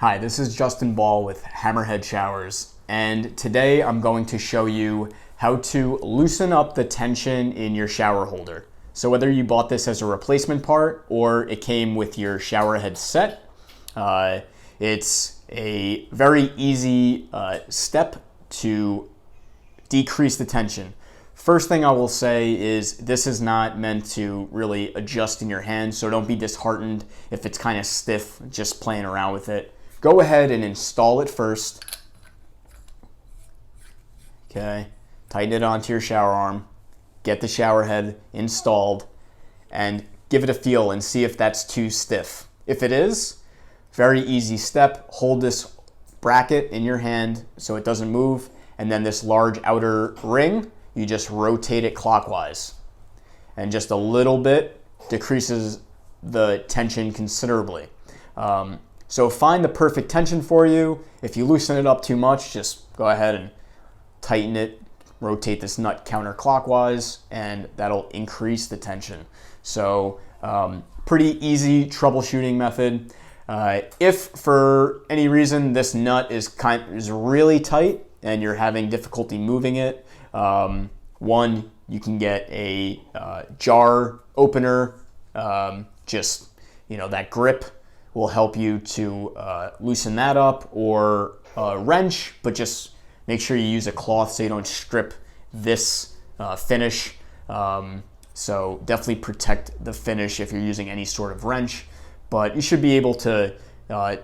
Hi, this is Justin Ball with HammerHead Showers, and today I'm going to show you how to loosen up the tension in your shower holder. So whether you bought this as a replacement part or it came with your shower head set, it's a very easy step to decrease the tension. First thing I will say is this is not meant to really adjust in your hand, so don't be disheartened if it's kind of stiff just playing around with it. Go ahead and install it first. Okay, tighten it onto your shower arm, get the shower head installed, and give it a feel and see if that's too stiff. If it is, very easy step. Hold this bracket in your hand so it doesn't move, and then this large outer ring, you just rotate it clockwise. And just a little bit decreases the tension considerably. So find the perfect tension for you. If you loosen it up too much, just go ahead and tighten it, rotate this nut counterclockwise, and that'll increase the tension. So pretty easy troubleshooting method. If for any reason this nut is really tight and you're having difficulty moving it, one, you can get a jar opener. That grip will help you to loosen that up, or a wrench, but just make sure you use a cloth so you don't strip this finish. So definitely protect the finish if you're using any sort of wrench, but you should be able to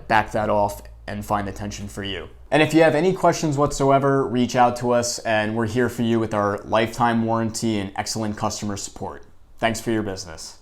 back that off and find the tension for you. And if you have any questions whatsoever, reach out to us, and we're here for you with our lifetime warranty and excellent customer support. Thanks for your business.